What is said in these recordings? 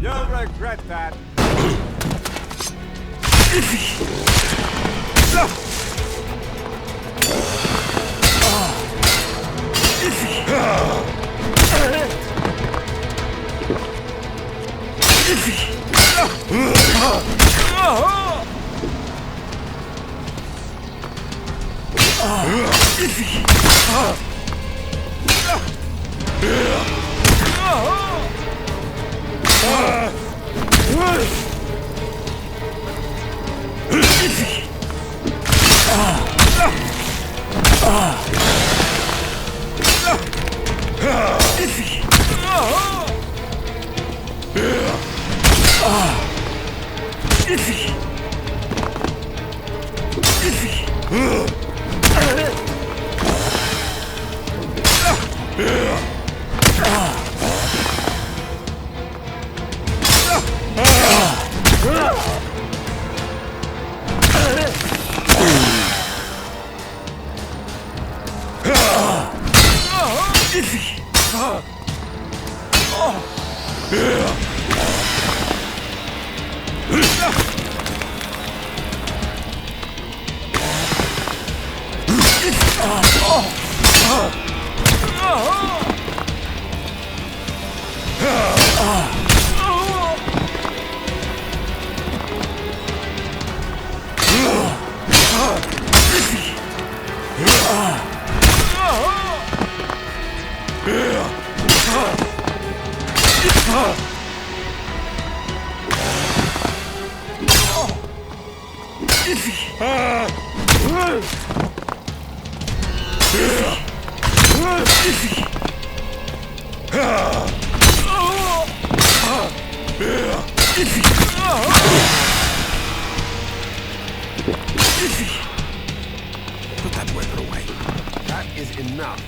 You'll regret that. Put that weapon away. That is enough.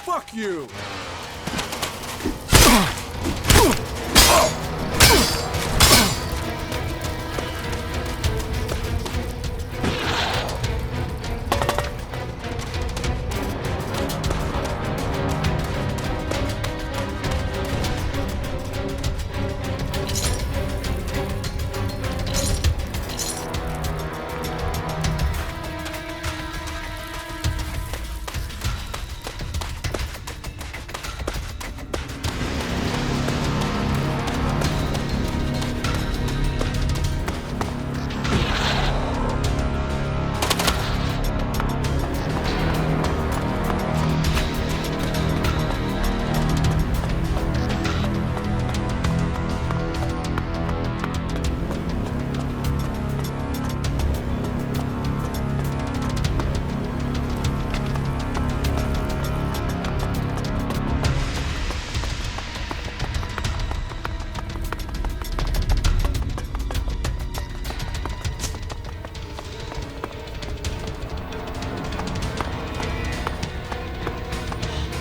Fuck you!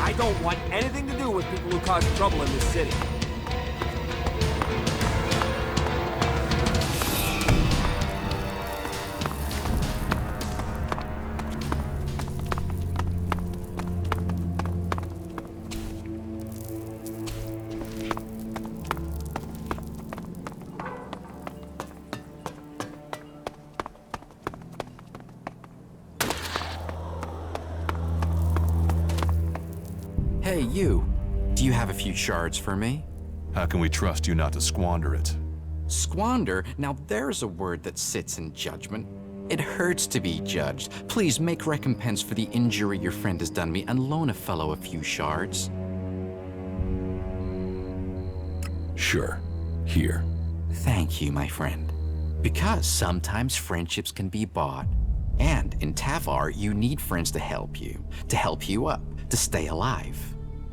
I don't want anything to do with people who cause trouble in this city. Hey, you. Do you have a few shards for me? How can we trust you not to squander it? Squander? Now there's a word that sits in judgment. It hurts to be judged. Please make recompense for the injury your friend has done me and loan a fellow a few shards. Sure. Here. Thank you, my friend. Because sometimes friendships can be bought. And in Tavar, you need friends to help you up, to stay alive.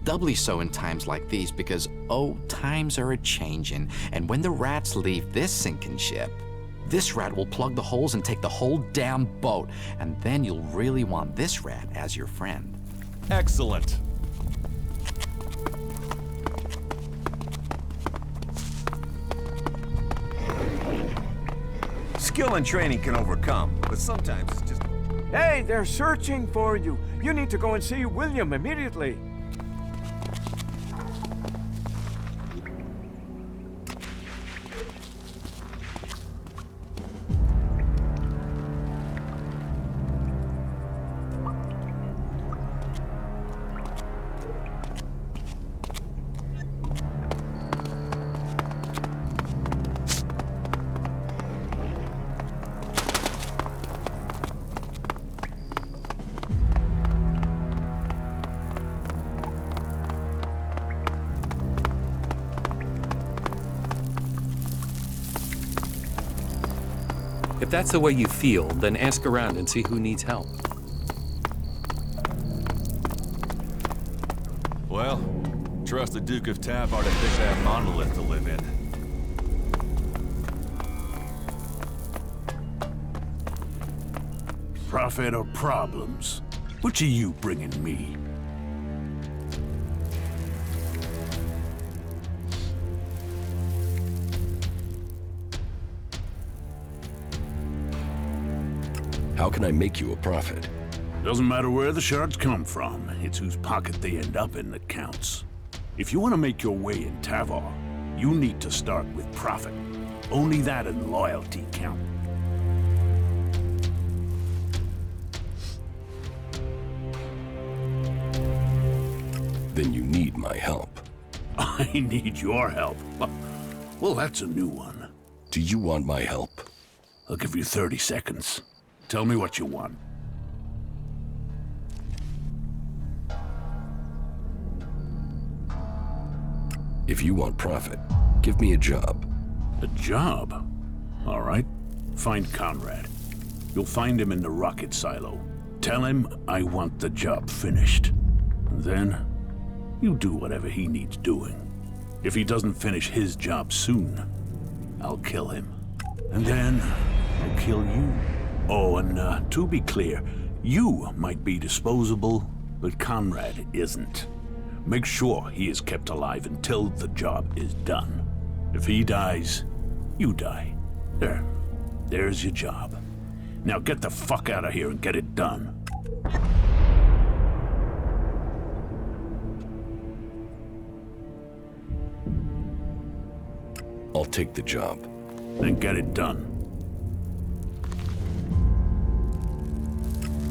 Doubly so in times like these because, oh, times are a-changin', and when the rats leave this sinking ship, this rat will plug the holes and take the whole damn boat, and then you'll really want this rat as your friend. Excellent. Skill and training can overcome, but sometimes it's just... Hey, they're searching for you. You need to go and see William immediately. If that's the way you feel, then ask around and see who needs help. Well, trust the Duke of Tavar to pick that monolith to live in. Profit or problems? Which are you bringing me? How can I make you a profit? Doesn't matter where the shards come from. It's whose pocket they end up in that counts. If you want to make your way in Tavar, you need to start with profit. Only that and loyalty count. Then you need my help. I need your help. Well, that's a new one. Do you want my help? I'll give you 30 seconds. Tell me what you want. If you want profit, give me a job. A job? All right. Find Conrad. You'll find him in the rocket silo. Tell him I want the job finished. And then, you do whatever he needs doing. If he doesn't finish his job soon, I'll kill him. And then, I'll kill you. Oh, and to be clear, you might be disposable, but Conrad isn't. Make sure he is kept alive until the job is done. If he dies, you die. There's your job. Now get the fuck out of here and get it done. I'll take the job. Then get it done.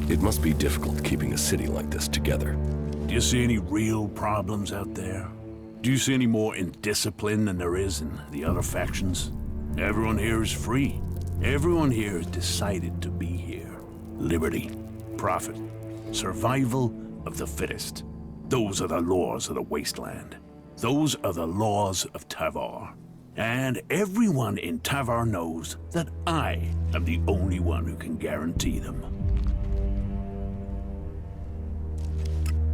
It must be difficult keeping a city like this together. Do you see any real problems out there? Do you see any more indiscipline than there is in the other factions? Everyone here is free. Everyone here has decided to be here. Liberty, profit, survival of the fittest. Those are the laws of the wasteland. Those are the laws of Tavar. And everyone in Tavar knows that I am the only one who can guarantee them.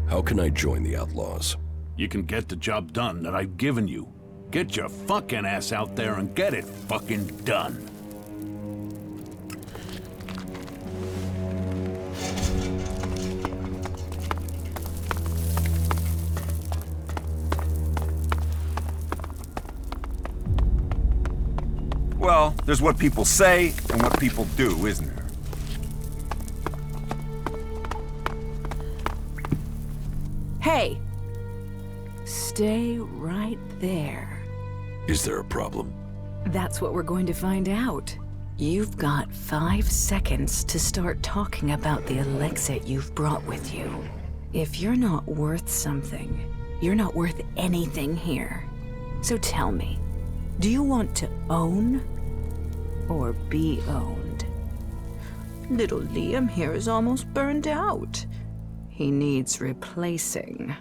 How can I join the Outlaws? You can get the job done that I've given you. Get your fucking ass out there and get it fucking done. Well, there's what people say and what people do, isn't there? Hey! Stay right there. Is there a problem? That's what we're going to find out. You've got 5 seconds to start talking about the Elex you've brought with you. If you're not worth something, you're not worth anything here. So tell me, do you want to own or be owned? Little Liam here is almost burned out. He needs replacing.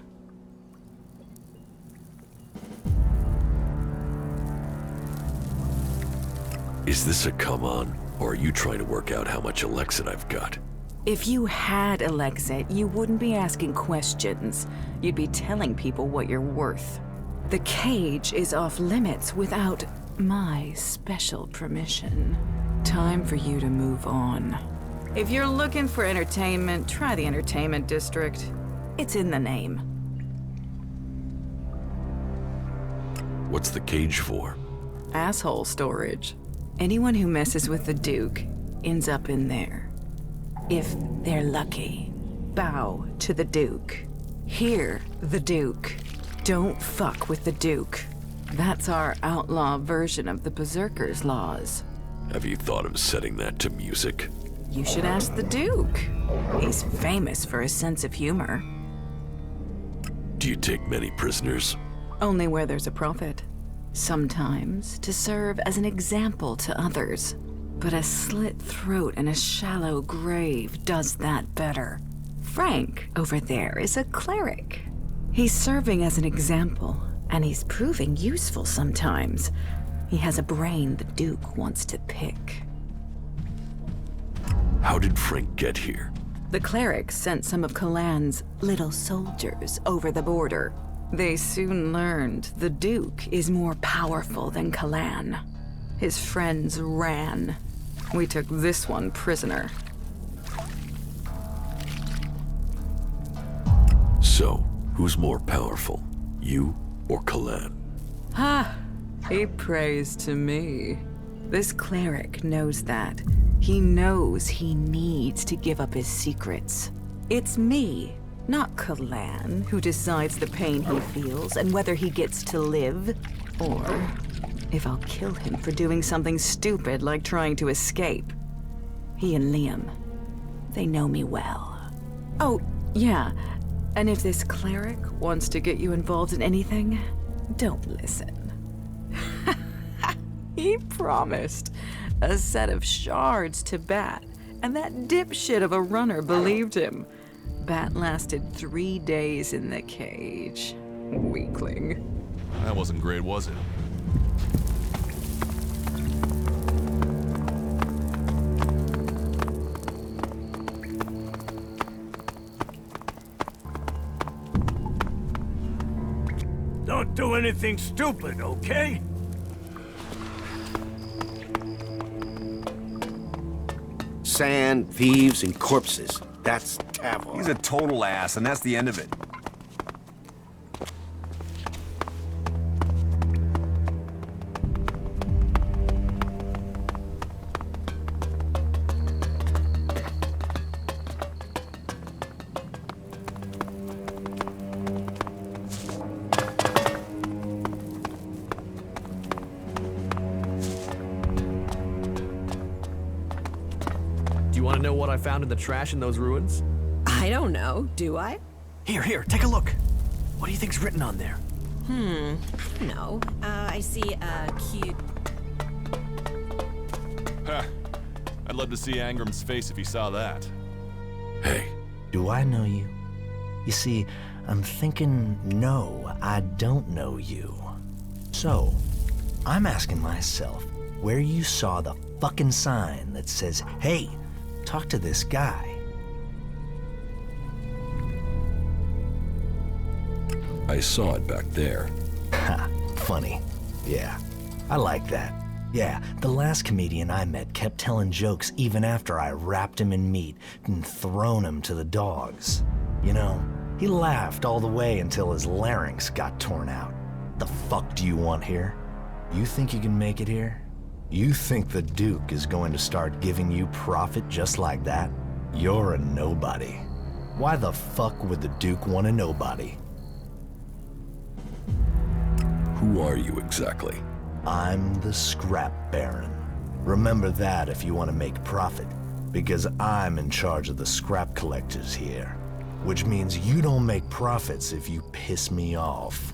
Is this a come on, or are you trying to work out how much Elexit I've got? If you had Elexit, you wouldn't be asking questions. You'd be telling people what you're worth. The cage is off limits without my special permission. Time for you to move on. If you're looking for entertainment, try the entertainment district. It's in the name. What's the cage for? Asshole storage. Anyone who messes with the Duke ends up in there. If they're lucky, bow to the Duke. Hear the Duke. Don't fuck with the Duke. That's our outlaw version of the Berserker's laws. Have you thought of setting that to music? You should ask the Duke. He's famous for his sense of humor. Do you take many prisoners? Only where there's a profit. Sometimes to serve as an example to others. But a slit throat and a shallow grave does that better. Frank over there is a cleric. He's serving as an example, and he's proving useful sometimes. He has a brain the Duke wants to pick. How did Frank get here? The cleric sent some of Kalan's little soldiers over the border. They soon learned the Duke is more powerful than Kalan. His friends ran. We took this one prisoner. So, who's more powerful, you or Kalan? Ha! He prays to me. This cleric knows that. He knows he needs to give up his secrets. It's me, not Kalan, who decides the pain he feels and whether he gets to live, or if I'll kill him for doing something stupid like trying to escape. He and Liam, they know me well. Oh, yeah, and if this cleric wants to get you involved in anything, don't listen. He promised a set of shards to Bat, and that dipshit of a runner believed him. Bat lasted 3 days in the cage. Weakling. That wasn't great, was it? Don't do anything stupid, okay? Sand, thieves, and corpses. That's Tavar. He's a total ass, and that's the end of it. Do you want to know what I found in the trash in those ruins? I don't know, do I? Here, take a look. What do you think's written on there? No. I see a cute... Ha! I'd love to see Angram's face if he saw that. Hey, Do I know you? You see, I'm thinking, no, I don't know you. So, I'm asking myself where you saw the fucking sign that says, hey, talk to this guy. I saw it back there. Ha, funny. Yeah, I like that. Yeah, the last comedian I met kept telling jokes even after I wrapped him in meat and thrown him to the dogs. You know, he laughed all the way until his larynx got torn out. The fuck do you want here? You think you can make it here? You think the Duke is going to start giving you profit just like that? You're a nobody. Why the fuck would the Duke want a nobody? Who are you exactly? I'm the Scrap Baron. Remember that if you want to make profit, because I'm in charge of the scrap collectors here. which means you don't make profits if you piss me off.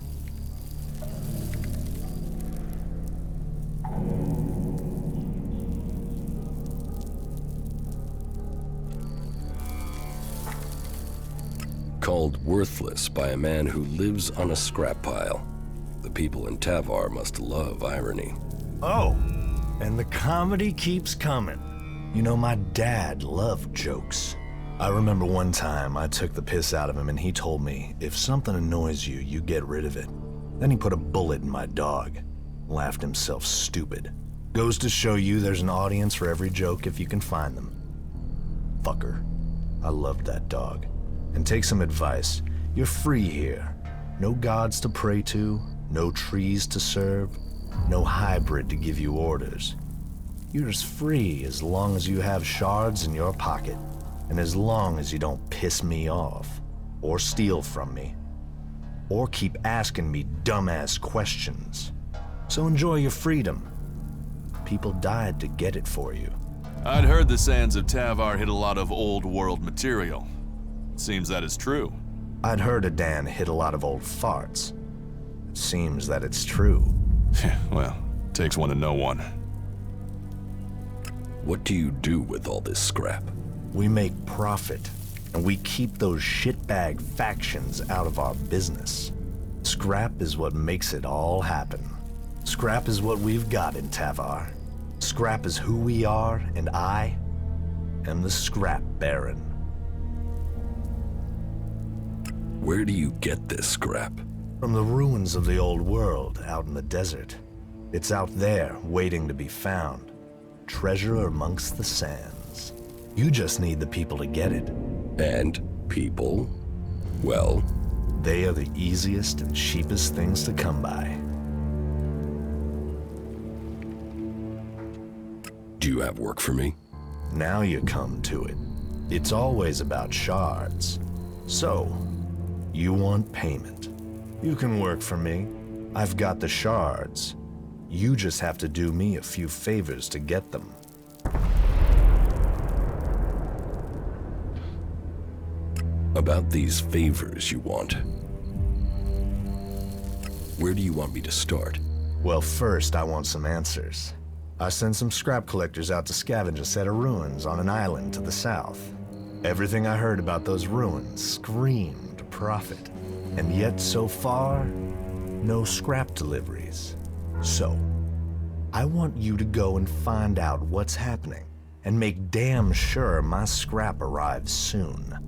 Called worthless by a man who lives on a scrap pile. The people in Tavar must love irony. Oh, and the comedy keeps coming. You know, my dad loved jokes. I remember one time I took the piss out of him and he told me, if something annoys you, you get rid of it. Then he put a bullet in my dog. Laughed himself stupid. Goes to show you there's an audience for every joke if you can find them. Fucker. I loved that dog. And take some advice. You're free here. No gods to pray to, no trees to serve, no hybrid to give you orders. You're as free as long as you have shards in your pocket, and as long as you don't piss me off, or steal from me, or keep asking me dumbass questions. So enjoy your freedom. People died to get it for you. I'd heard the sands of Tavar hit a lot of old world material. Seems that is true. I'd heard Adan hit a lot of old farts. It seems that it's true. Well, takes one to know one. What do you do with all this scrap? We make profit, and we keep those shitbag factions out of our business. Scrap is what makes it all happen. Scrap is what we've got in Tavar. Scrap is who we are, and I am the Scrap Baron. Where do you get this scrap? From the ruins of the old world out in the desert. It's out there, waiting to be found. Treasure amongst the sands. You just need the people to get it. And people? Well, they are the easiest and cheapest things to come by. Do you have work for me? Now you come to it. It's always about shards. So, you want payment. You can work for me. I've got the shards. You just have to do me a few favors to get them. About these favors you want. Where do you want me to start? Well, first I want some answers. I sent some scrap collectors out to scavenge a set of ruins on an island to the south. Everything I heard about those ruins screamed profit. And yet, so far, no scrap deliveries. So, I want you to go and find out what's happening, and make damn sure my scrap arrives soon.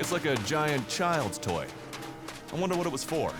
It's like a giant child's toy. I wonder what it was for.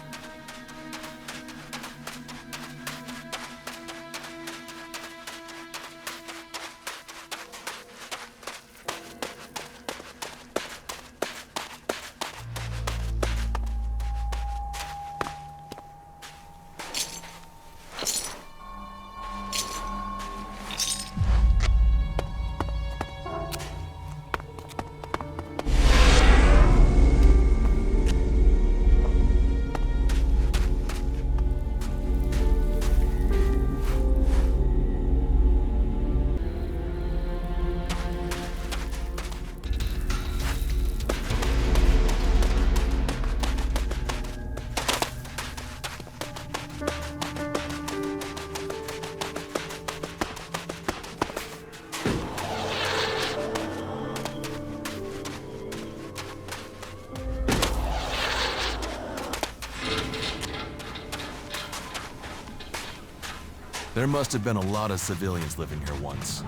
There must have been a lot of civilians living here once.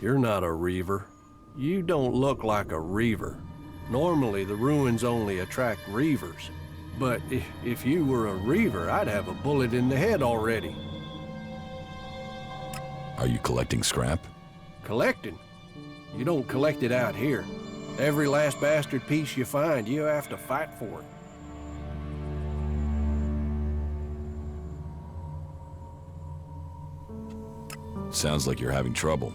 You're not a reaver. You don't look like a reaver. Normally, the ruins only attract reavers. But if you were a reaver, I'd have a bullet in the head already. Are you collecting scrap? Collecting? You don't collect it out here. Every last bastard piece you find, you have to fight for it. Sounds like you're having trouble.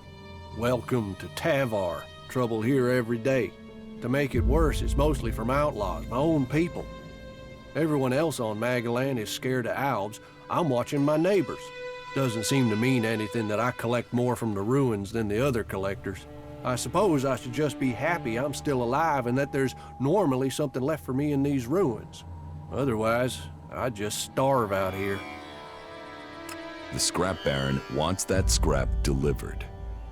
Welcome to Tavar. Trouble here every day. To make it worse, it's mostly from outlaws, my own people. Everyone else on Magalan is scared of Albs. I'm watching my neighbors. Doesn't seem to mean anything that I collect more from the ruins than the other collectors. I suppose I should just be happy I'm still alive and that there's normally something left for me in these ruins. Otherwise, I'd just starve out here. The scrap baron wants that scrap delivered.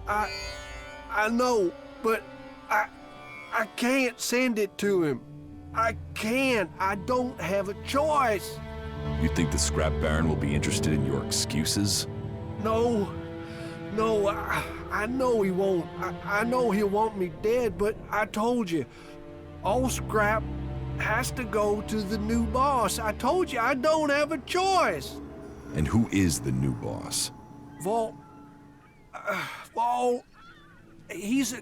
I know, but I can't send it to him. I can't. I don't have a choice. You think the scrap baron will be interested in your excuses? No, I know he won't. I know he'll want me dead, but I told you, all scrap has to go to the new boss. I told you, I don't have a choice. And who is the new boss? Vault, he's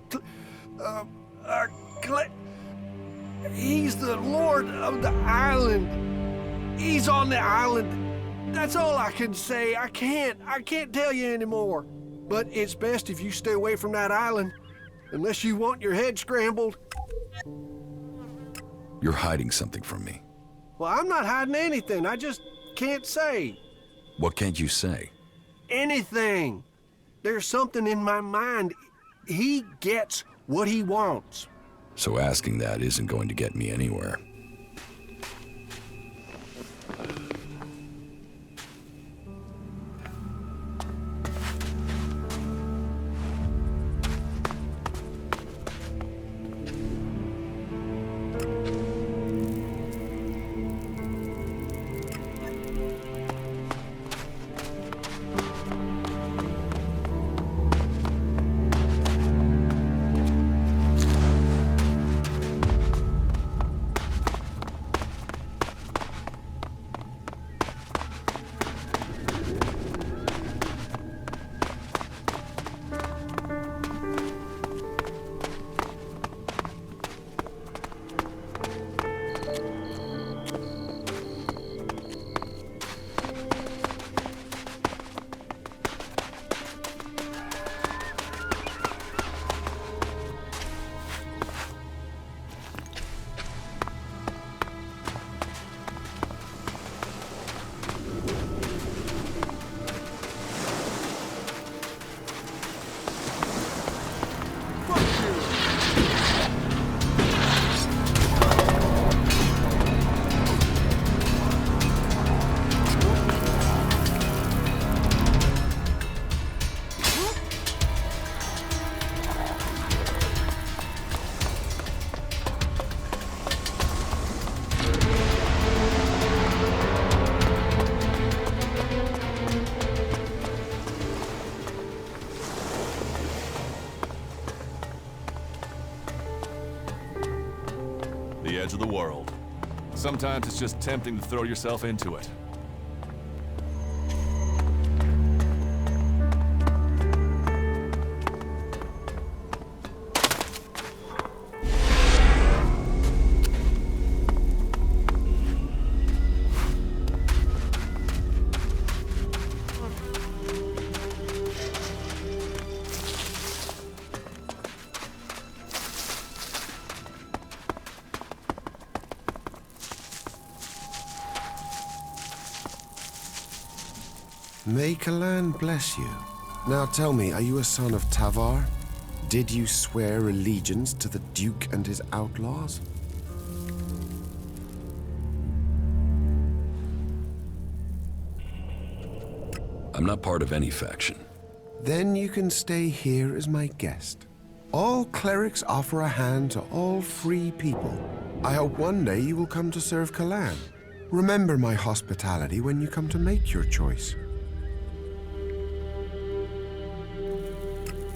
he's the lord of the island. He's on the island. That's all I can say. I can't tell you anymore. But it's best if you stay away from that island, unless you want your head scrambled. You're hiding something from me. Well, I'm not hiding anything. I just can't say. What can't you say? Anything. There's something in my mind. He gets what he wants. So asking that isn't going to get me anywhere. The edge of the world. Sometimes it's just tempting to throw yourself into it. May Kalan bless you. Now tell me, are you a son of Tavar? Did you swear allegiance to the Duke and his outlaws? I'm not part of any faction. Then you can stay here as my guest. All clerics offer a hand to all free people. I hope one day you will come to serve Kalan. Remember my hospitality when you come to make your choice.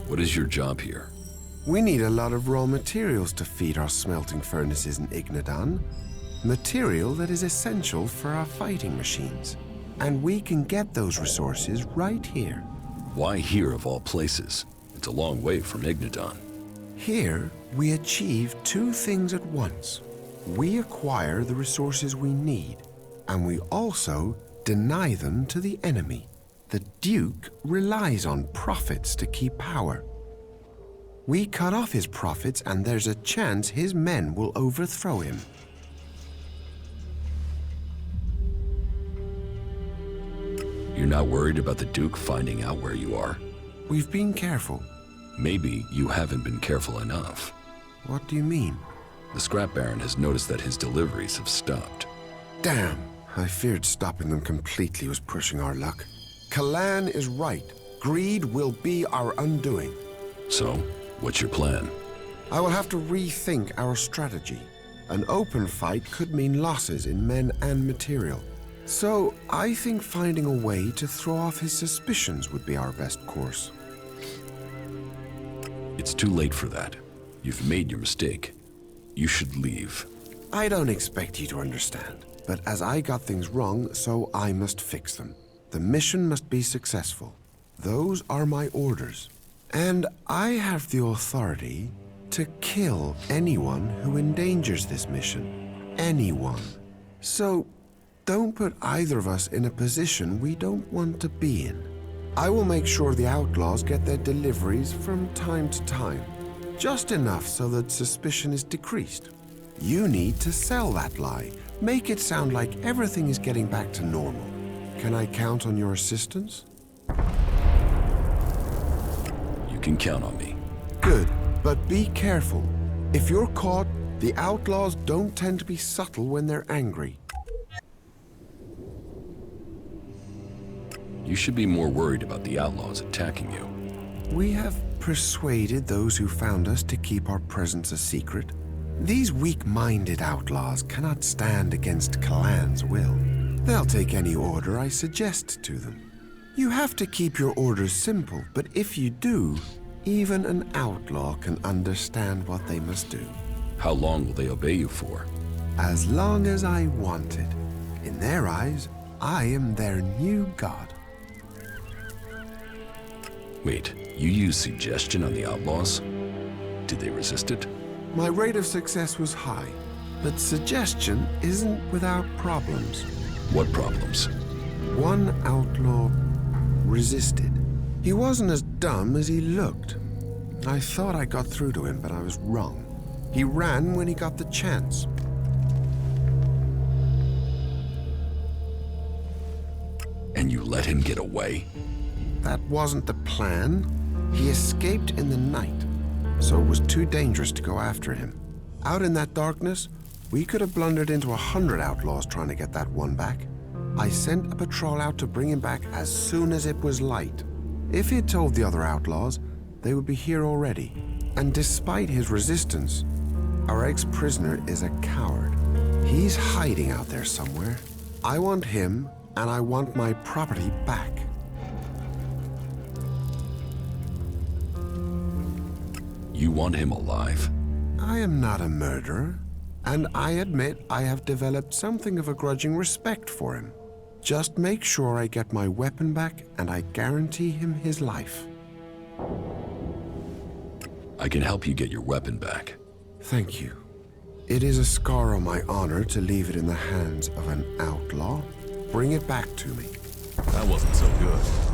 What is your job here? We need a lot of raw materials to feed our smelting furnaces in Ignadan. Material that is essential for our fighting machines. And we can get those resources right here. Why here of all places? It's a long way from Ignadan. Here, we achieve two things at once. We acquire the resources we need, and we also deny them to the enemy. The Duke relies on profits to keep power. We cut off his profits, and there's a chance his men will overthrow him. You're not worried about the Duke finding out where you are? We've been careful. Maybe you haven't been careful enough. What do you mean? The Scrap Baron has noticed that his deliveries have stopped. Damn, I feared stopping them completely was pushing our luck. Kalan is right. Greed will be our undoing. So, what's your plan? I will have to rethink our strategy. An open fight could mean losses in men and material. So, I think finding a way to throw off his suspicions would be our best course. It's too late for that. You've made your mistake. You should leave. I don't expect you to understand, but as I got things wrong, so I must fix them. The mission must be successful. Those are my orders. And I have the authority to kill anyone who endangers this mission. Anyone. So, don't put either of us in a position we don't want to be in. I will make sure the outlaws get their deliveries from time to time. Just enough so that suspicion is decreased. You need to sell that lie. Make it sound like everything is getting back to normal. Can I count on your assistance? You can count on me. Good, but be careful. If you're caught, the outlaws don't tend to be subtle when they're angry. You should be more worried about the outlaws attacking you. We have persuaded those who found us to keep our presence a secret. These weak-minded outlaws cannot stand against Kalan's will. They'll take any order I suggest to them. You have to keep your orders simple, but if you do, even an outlaw can understand what they must do. How long will they obey you for? As long as I want it. In their eyes, I am their new god. Wait, you used suggestion on the outlaws? Did they resist it? My rate of success was high, but suggestion isn't without problems. What problems? One outlaw resisted. He wasn't as dumb as he looked. I thought I got through to him, but I was wrong. He ran when he got the chance. And you let him get away? That wasn't the plan. He escaped in the night, so it was too dangerous to go after him. Out in that darkness, we could have blundered into 100 outlaws trying to get that one back. I sent a patrol out to bring him back as soon as it was light. If he'd told the other outlaws, they would be here already. And despite his resistance, our ex-prisoner is a coward. He's hiding out there somewhere. I want him, and I want my property back. You want him alive? I am not a murderer. and I admit I have developed something of a grudging respect for him. Just make sure I get my weapon back, and I guarantee him his life. I can help you get your weapon back. Thank you. It is a scar on my honor to leave it in the hands of an outlaw. Bring it back to me. That wasn't so good.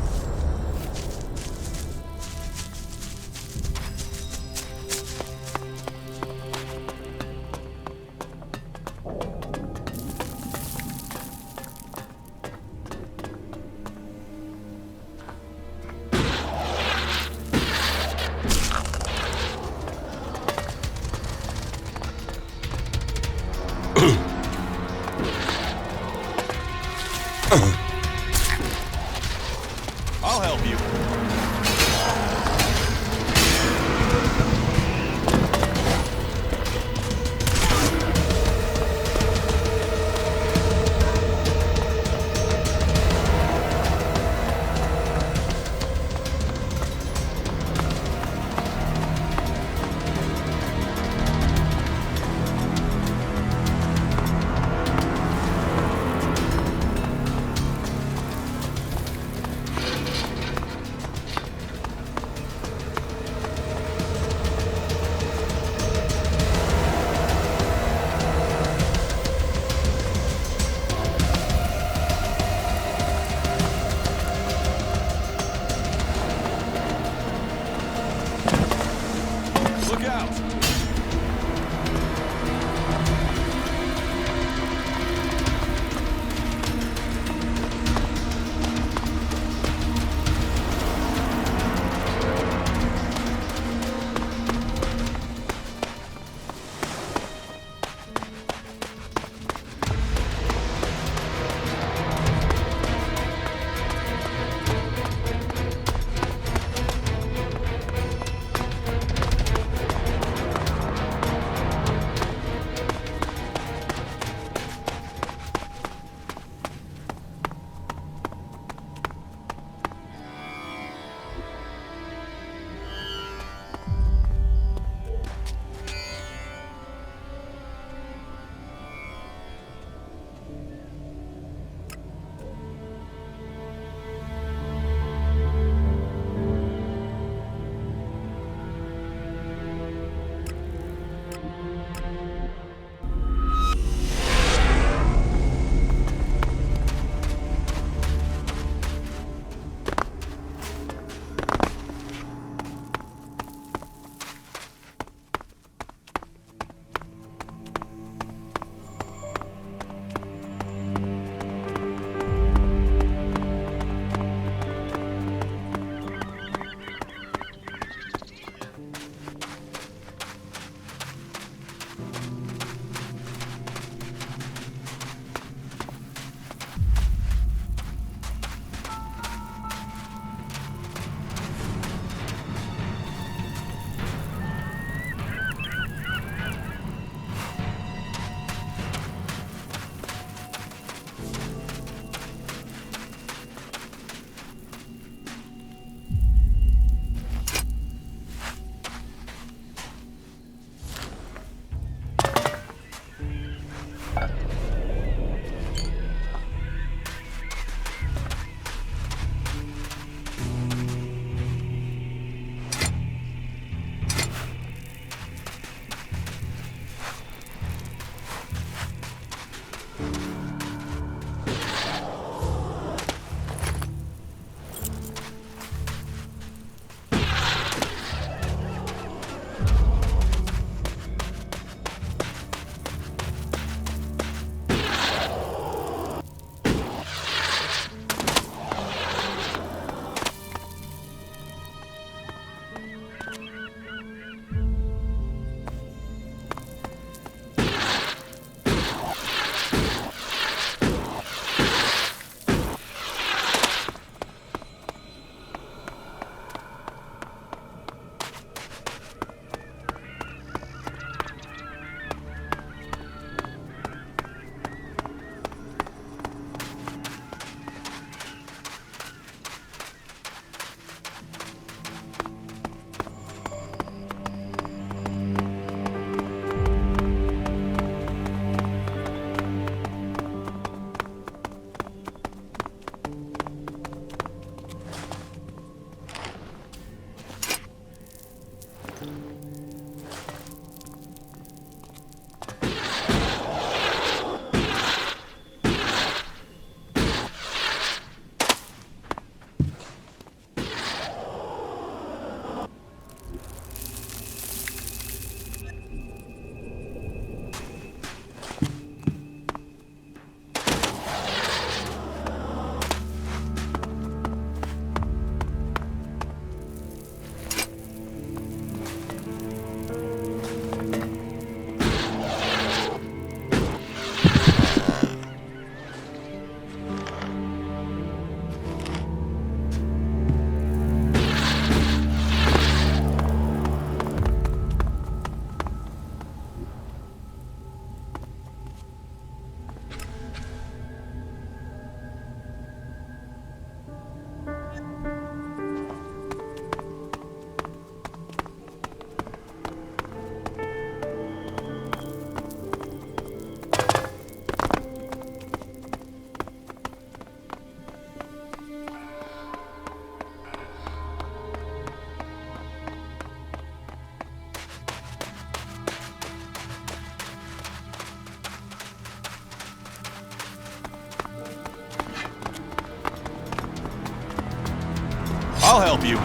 I'll help you.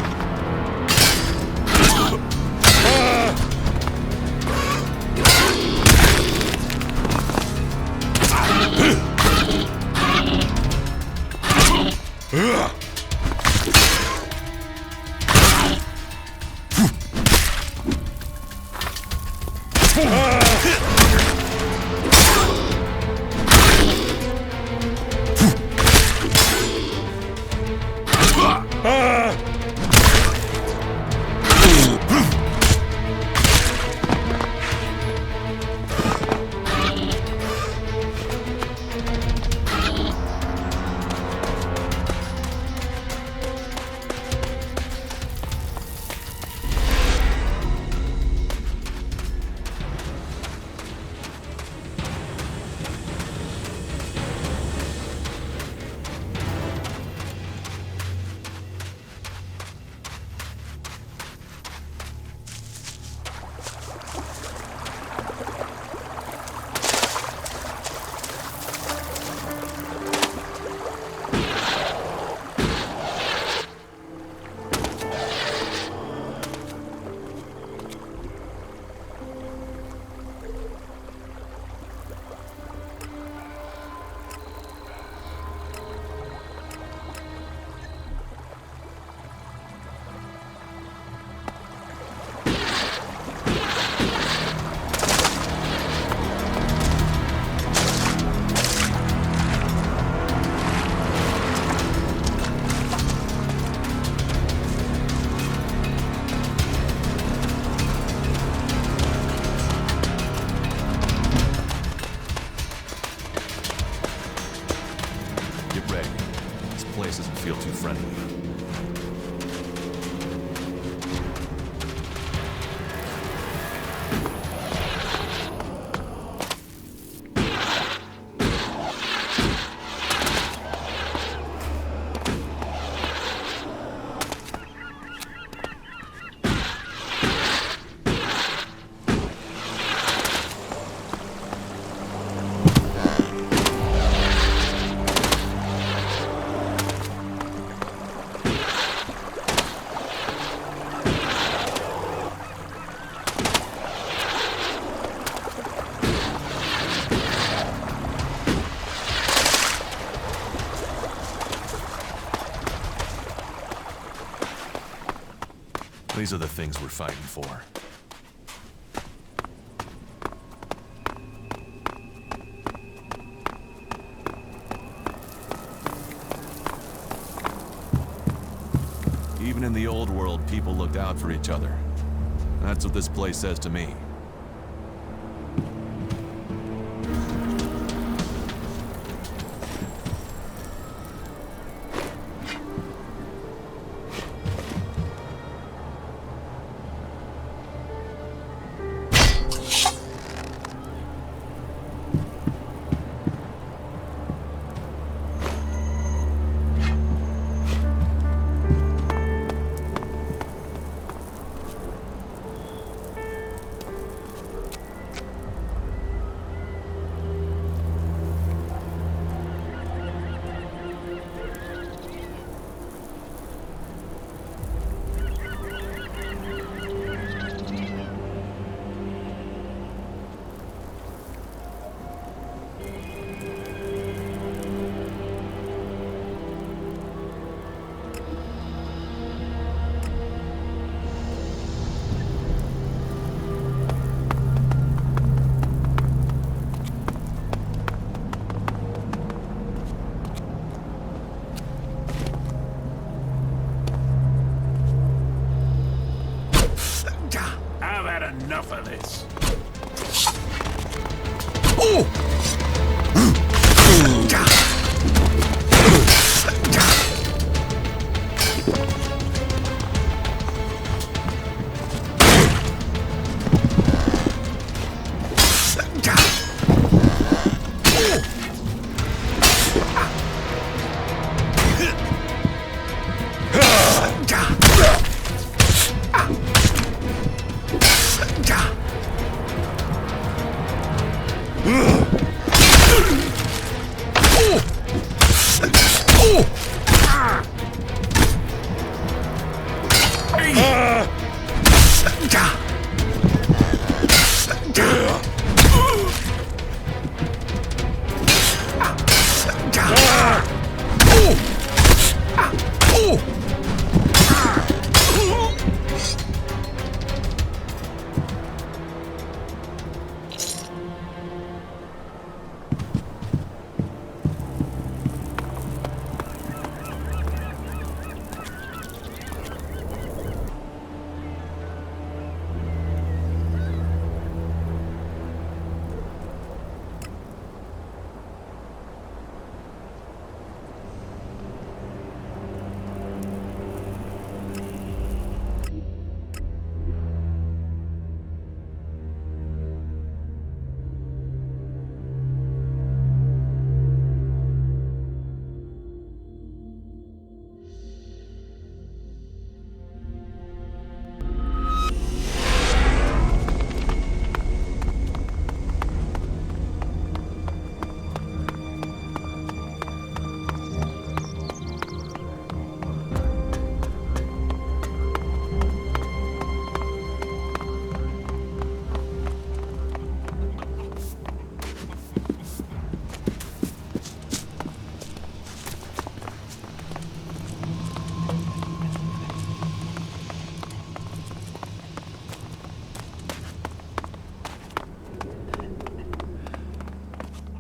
Get ready. This place doesn't feel too friendly. These are the things we're fighting for. Even in the old world, people looked out for each other. That's what this place says to me. Enough of this.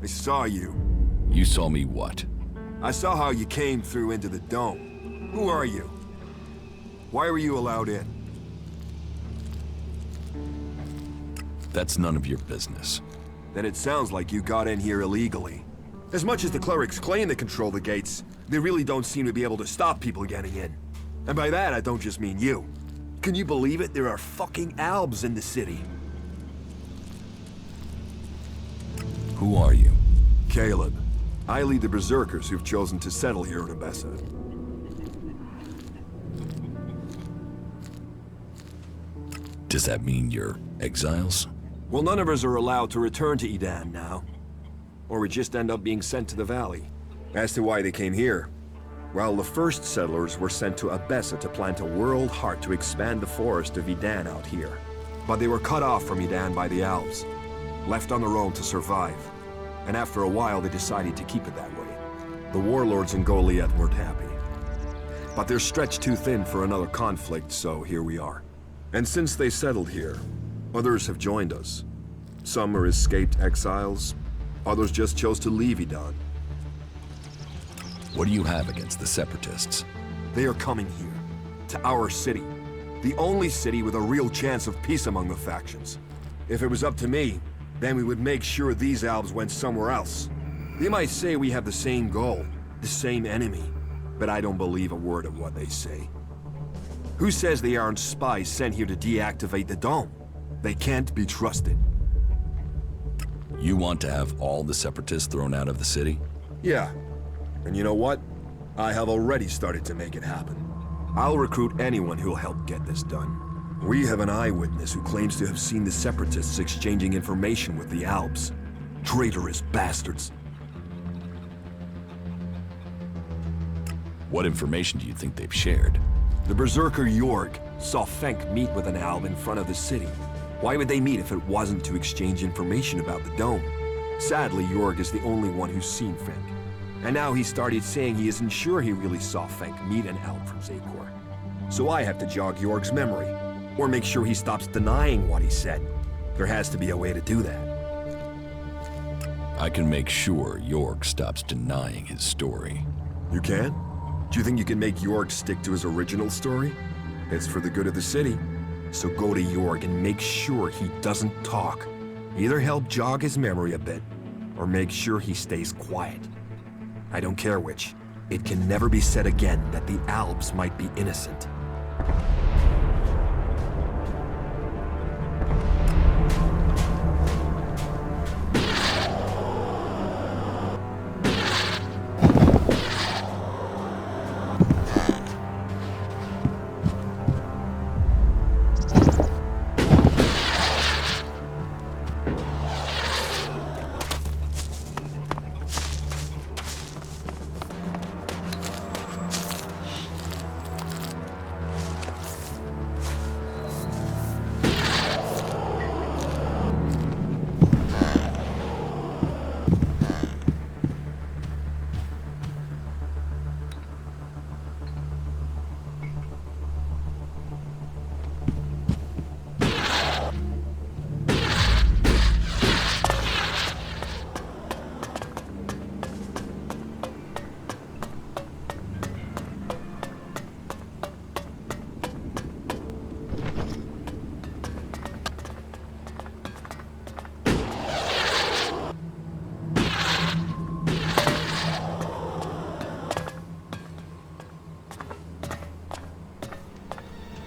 I saw you. You saw me what? I saw how you came through into the dome. Who are you? Why were you allowed in? That's none of your business. Then it sounds like you got in here illegally. As much as the clerics claim they control the gates, they really don't seem to be able to stop people getting in. And by that, I don't just mean you. Can you believe it? There are fucking Albs in the city. Who are you? Caleb. I lead the Berserkers who've chosen to settle here in Abessa. Does that mean you're exiles? Well, none of us are allowed to return to Edan now. Or we just end up being sent to the valley. As to why they came here, well, the first settlers were sent to Abessa to plant a world heart to expand the forest of Edan out here. But they were cut off from Edan by the Alps, left on their own to survive. And after a while, they decided to keep it that way. The warlords in Goliath weren't happy. But they're stretched too thin for another conflict, so here we are. And since they settled here, others have joined us. Some are escaped exiles, others just chose to leave Edan. What do you have against the Separatists? They are coming here, to our city. The only city with a real chance of peace among the factions. If it was up to me, then we would make sure these Albs went somewhere else. They might say we have the same goal, the same enemy, but I don't believe a word of what they say. Who says they aren't spies sent here to deactivate the dome? They can't be trusted. You want to have all the Separatists thrown out of the city? Yeah. And you know what? I have already started to make it happen. I'll recruit anyone who'll help get this done. We have an eyewitness who claims to have seen the Separatists exchanging information with the Alps. Traitorous bastards. What information do you think they've shared? The Berserker Jorg saw Fenk meet with an Alb in front of the city. Why would they meet if it wasn't to exchange information about the dome? Sadly, Jorg is the only one who's seen Fenk. And now he started saying he isn't sure he really saw Fenk meet an Alb from Zakor. So I have to jog Jorg's memory, or make sure he stops denying what he said. There has to be a way to do that. I can make sure Jorg stops denying his story. You can? Do you think you can make Jorg stick to his original story? It's for the good of the city. So go to Jorg and make sure he doesn't talk. Either help jog his memory a bit, or make sure he stays quiet. I don't care which. It can never be said again that the Alps might be innocent.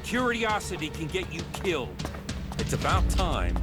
Curiosity can get you killed. It's about time.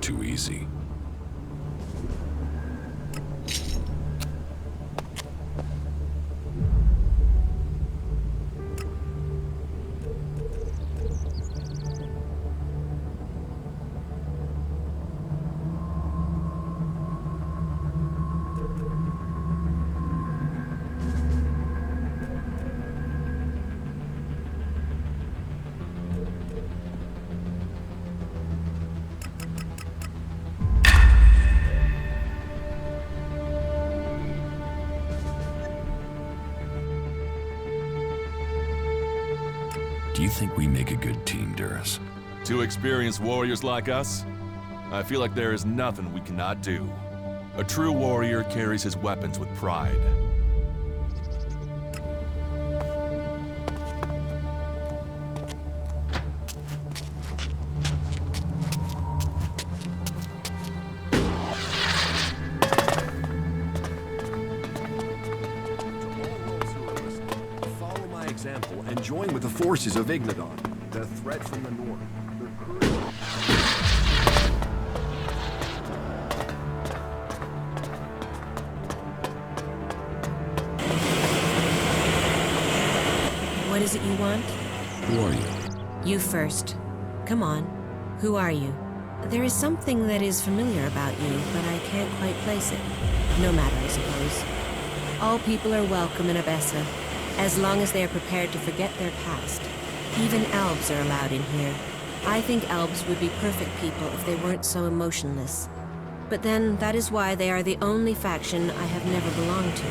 too easy. Do you think we make a good team, Duras? Two experienced warriors like us? I feel like there is nothing we cannot do. A true warrior carries his weapons with pride. Follow my example and join with the forces of Ignadon. The threat from the north. What is it you want? Who are you? You first. Come on. Who are you? There is something that is familiar about you, but I can't quite place it. No matter, I suppose. All people are welcome in Abessa, as long as they are prepared to forget their past. Even elves are allowed in here. I think elves would be perfect people if they weren't so emotionless. But then, that is why they are the only faction I have never belonged to.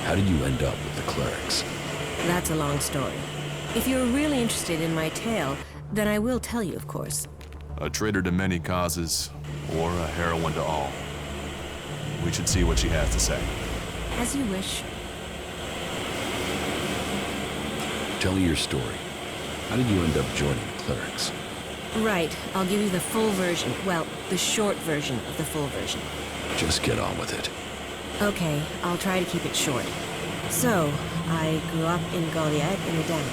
How did you end up with the clerics? That's a long story. If you're really interested in my tale, then I will tell you, of course. A traitor to many causes, or a heroine to all. We should see what she has to say. As you wish. Tell me your story. How did you end up joining the clerics? Right, I'll give you the full version. Well, the short version of the full version. Just get on with it. Okay, I'll try to keep it short. So, I grew up in Goliath in Edain.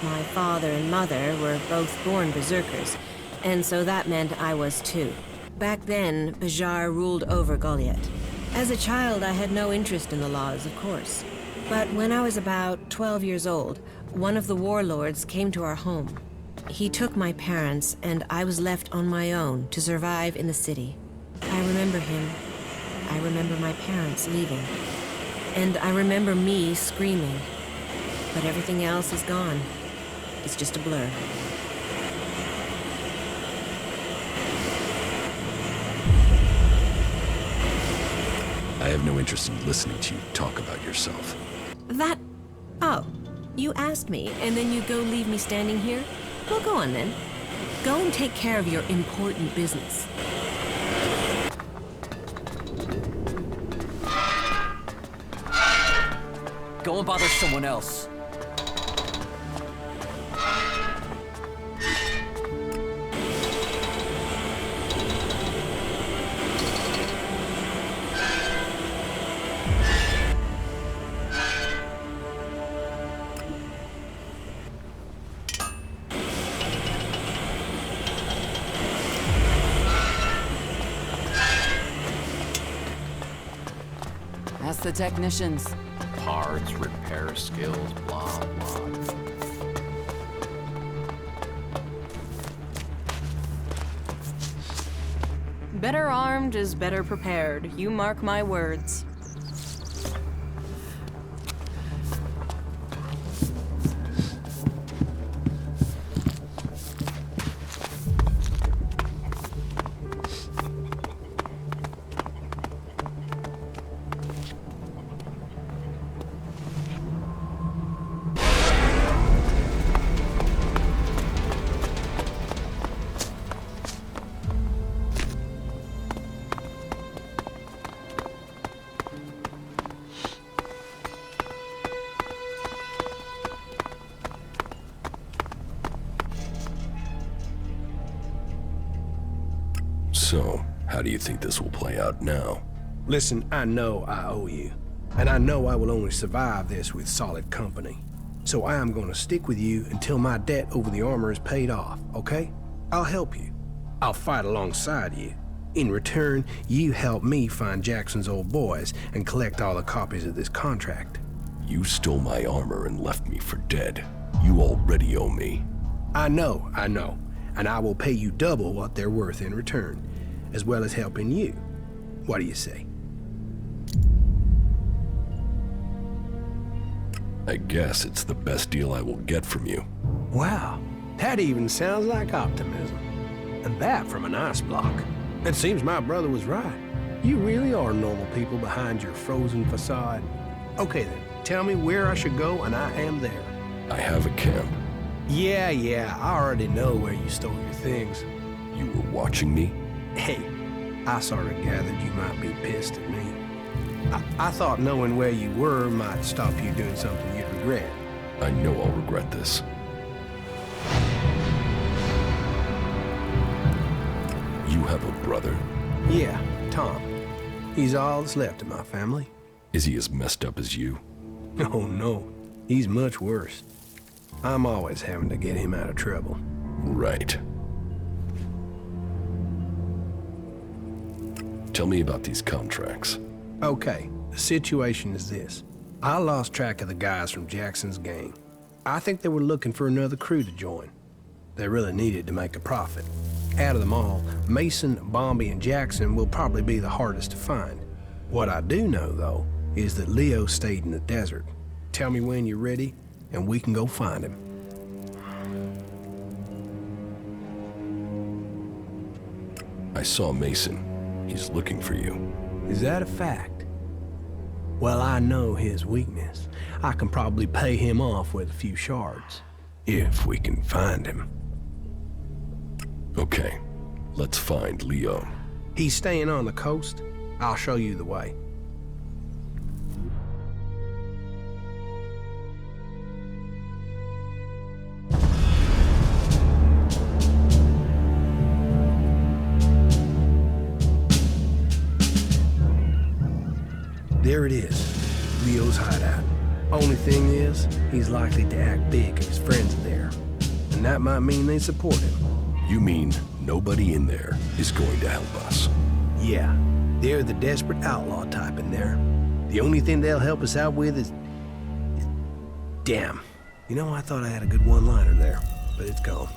My father and mother were both born berserkers, and so that meant I was too. Back then, Bajar ruled over Goliath. As a child, I had no interest in the laws, of course. But when I was about 12 years old, one of the warlords came to our home. He took my parents, and I was left on my own to survive in the city. I remember him. I remember my parents leaving. And I remember me screaming. But everything else is gone. It's just a blur. I have no interest in listening to you talk about yourself. That... Oh, you asked me, and then you go leave me standing here? Well, go on then. Go and take care of your important business. Go and bother someone else. That's the technicians. Parts, repair skills, blah, blah. Better armed is better prepared. You mark my words. So, how do you think this will play out now? Listen, I know I owe you. And I know I will only survive this with solid company. So I am going to stick with you until my debt over the armor is paid off, okay? I'll help you. I'll fight alongside you. In return, you help me find Jackson's old boys and collect all the copies of this contract. You stole my armor and left me for dead. You already owe me. I know. And I will pay you double what they're worth in return, as well as helping you. What do you say? I guess it's the best deal I will get from you. Wow, that even sounds like optimism. And that from an ice block. It seems my brother was right. You really are normal people behind your frozen facade. Okay then, tell me where I should go and I am there. I have a camp. Yeah, I already know where you stole your things. You were watching me? Hey, I sort of gathered you might be pissed at me. I thought knowing where you were might stop you doing something you'd regret. I know I'll regret this. You have a brother? Yeah, Tom. He's all that's left of my family. Is he as messed up as you? Oh, no. He's much worse. I'm always having to get him out of trouble. Right. Tell me about these contracts. Okay, the situation is this. I lost track of the guys from Jackson's gang. I think they were looking for another crew to join. They really needed to make a profit. Out of them all, Mason, Bombi, and Jackson will probably be the hardest to find. What I do know, though, is that Leo stayed in the desert. Tell me when you're ready, and we can go find him. I saw Mason. He's looking for you. Is that a fact? Well, I know his weakness. I can probably pay him off with a few shards. If we can find him. Okay, let's find Leo. He's staying on the coast. I'll show you the way. There it is, Leo's hideout. Only thing is, he's likely to act big if his friends are there. And that might mean they support him. You mean nobody in there is going to help us? Yeah, they're the desperate outlaw type in there. The only thing they'll help us out with is... Damn. You know, I thought I had a good one-liner there, but it's gone.